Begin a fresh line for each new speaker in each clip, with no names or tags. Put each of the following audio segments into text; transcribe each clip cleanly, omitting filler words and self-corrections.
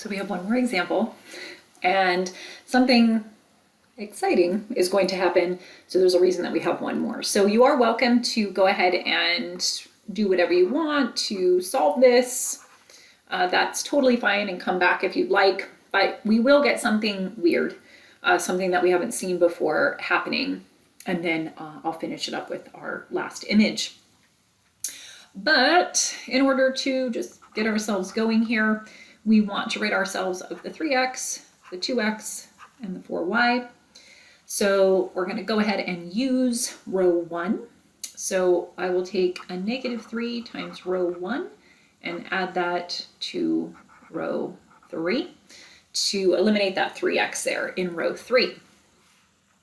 So we have one more example, and something exciting is going to happen. So there's a reason that we have one more. So you are welcome to go ahead and do whatever you want to solve this. That's totally fine, and come back if you'd like, but we will get something weird, something that we haven't seen before happening. And then I'll finish it up with our last image. But in order to just get ourselves going here, we want to rid ourselves of the 3x, the 2x, and the 4y. So we're going to go ahead and use row 1. So I will take a -3 times row 1 and add that to row 3 to eliminate that 3x there in row 3.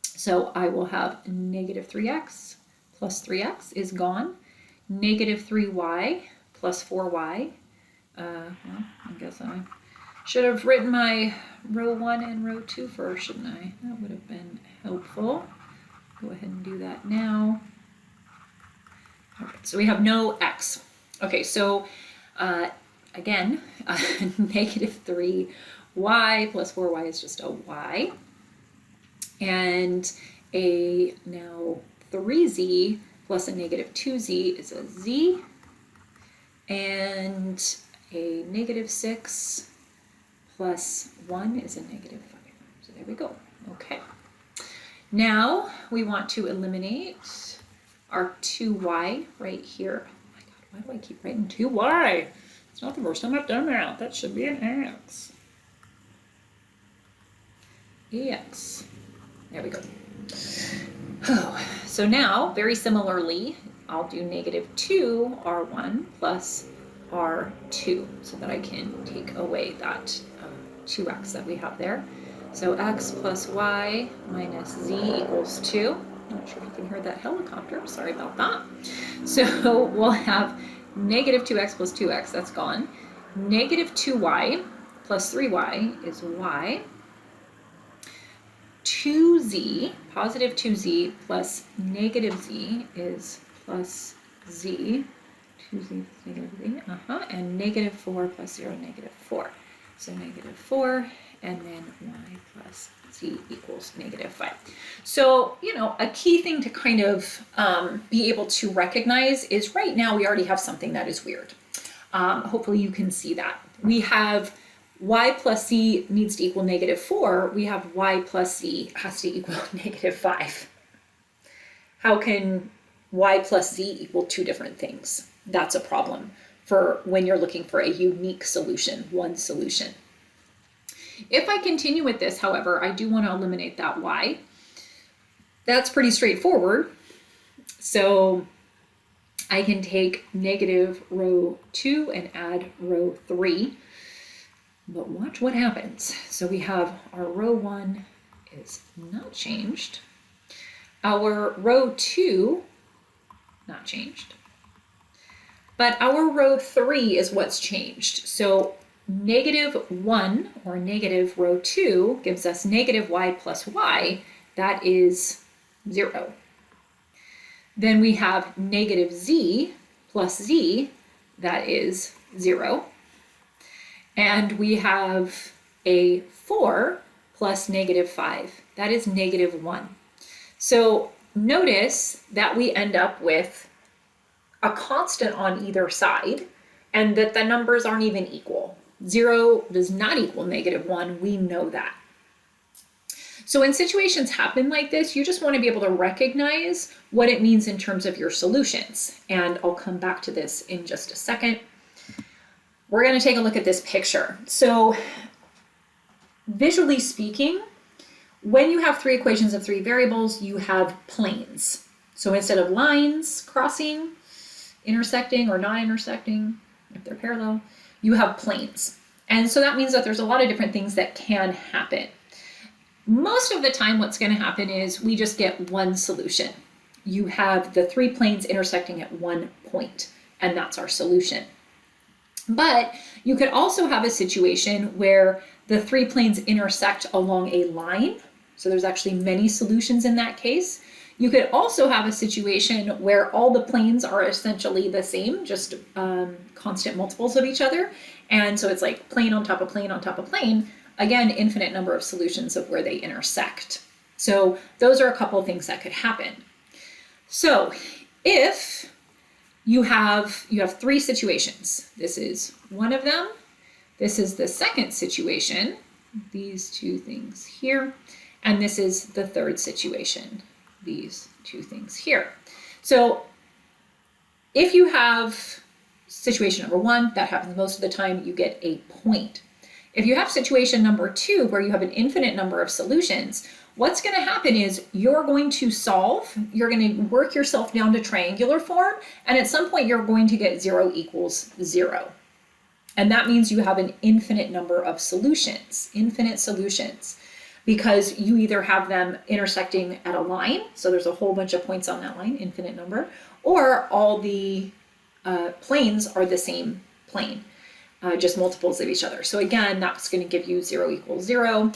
So I will have -3x plus 3x is gone. -3y plus 4y. Well, I guess I should have written my row 1 and row 2 first, shouldn't I? That would have been helpful. Go ahead and do that now. All right, so we have no x. Okay, so again, -3y plus 4y is just a y. And a now 3z plus a -2z is a z. And a -6 plus 1 is a -5. So there we go. Okay. Now we want to eliminate our 2y right here. Oh my God, why do I keep writing 2y? It's not the first time I've done that. That should be an x. Ex. There we go. Oh, so now, very similarly, I'll do -2 r1 plus r2 so that I can take away that 2x that we have there. So x plus y minus z equals 2. Not sure if you can hear that helicopter. Sorry about that. So we'll have -2x plus 2x. That's gone. -2y plus 3y is y. 2z, positive 2z plus -z is plus z. 2z plus -z, and -4 plus 0, -4. So -4, and then y plus z equals -5. So, a key thing to kind of be able to recognize is right now we already have something that is weird. Hopefully you can see that. We have y plus z needs to equal -4. We have y plus z has to equal -5. How can y plus z equal two different things? That's a problem for when you're looking for a unique solution, one solution. If I continue with this, however, I do want to eliminate that y. That's pretty straightforward. So I can take negative row 2 and add row 3. But watch what happens. So we have our row 1 is not changed. Our row 2, not changed. But our row 3 is what's changed. So -1 or negative row 2 gives us -y plus y. That is 0. Then we have -z plus z. That is 0. And we have a 4 plus -5. That is -1. So notice that we end up with a constant on either side and that the numbers aren't even equal. 0 does not equal -1. We know that. So when situations happen like this, you just want to be able to recognize what it means in terms of your solutions. And I'll come back to this in just a second. We're going to take a look at this picture. So visually speaking, when you have three equations of three variables, you have planes. So instead of lines crossing, intersecting or not intersecting, if they're parallel, you have planes. And so that means that there's a lot of different things that can happen. Most of the time what's going to happen is we just get one solution. You have the three planes intersecting at one point, and that's our solution. But you could also have a situation where the three planes intersect along a line. So there's actually many solutions in that case. You could also have a situation where all the planes are essentially the same, just constant multiples of each other. And so it's like plane on top of plane on top of plane. Again, infinite number of solutions of where they intersect. So those are a couple of things that could happen. So if you have three situations, this is one of them, this is the second situation, these two things here, and this is the third situation, these two things here. So if you have situation number one, that happens most of the time, you get a point. If you have situation number two, where you have an infinite number of solutions, what's going to happen is you're going to solve, you're going to work yourself down to triangular form, and at some point you're going to get 0 equals 0. And that means you have an infinite number of solutions, infinite solutions, because you either have them intersecting at a line, so there's a whole bunch of points on that line, infinite number, or all the planes are the same plane, just multiples of each other. So again, that's going to give you 0 equals 0.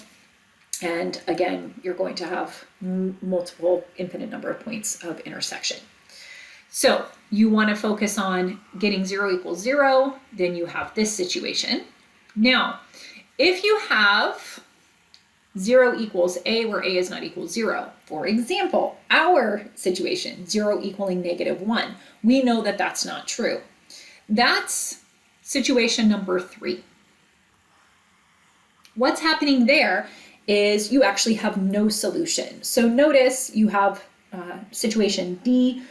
And again, you're going to have multiple infinite number of points of intersection. So you want to focus on getting 0 equals 0, then you have this situation. Now, if you have 0 equals a, where a is not equal 0, for example, our situation, 0 equaling -1, we know that that's not true. That's situation number 3. What's happening there is you actually have no solution. So notice you have situation D.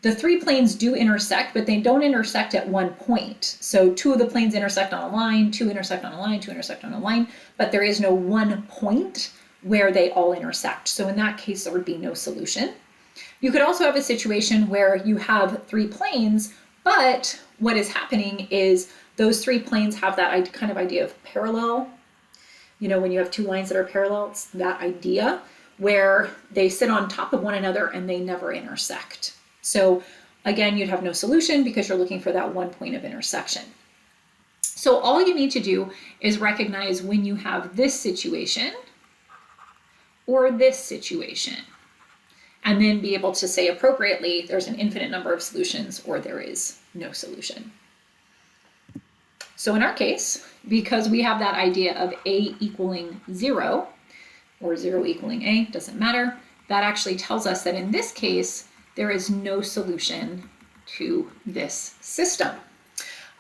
The 3 planes do intersect, but they don't intersect at one point. So 2 of the planes intersect on a line, 2 intersect on a line, 2 intersect on a line, but there is no one point where they all intersect. So in that case, there would be no solution. You could also have a situation where you have 3 planes, but what is happening is those 3 planes have that kind of idea of parallel. You know, when you have 2 lines that are parallel, it's that idea where they sit on top of one another and they never intersect. So again, you'd have no solution because you're looking for that one point of intersection. So all you need to do is recognize when you have this situation or this situation, and then be able to say appropriately, there's an infinite number of solutions or there is no solution. So in our case, because we have that idea of a equaling 0 or 0 equaling a, doesn't matter, that actually tells us that in this case, there is no solution to this system.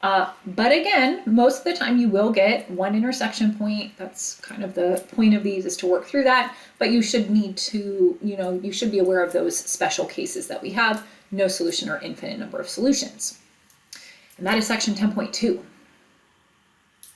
But again, most of the time you will get one intersection point. That's kind of the point of these, is to work through that. But you should need to, you should be aware of those special cases that we have, no solution or infinite number of solutions. And that is section 10.2.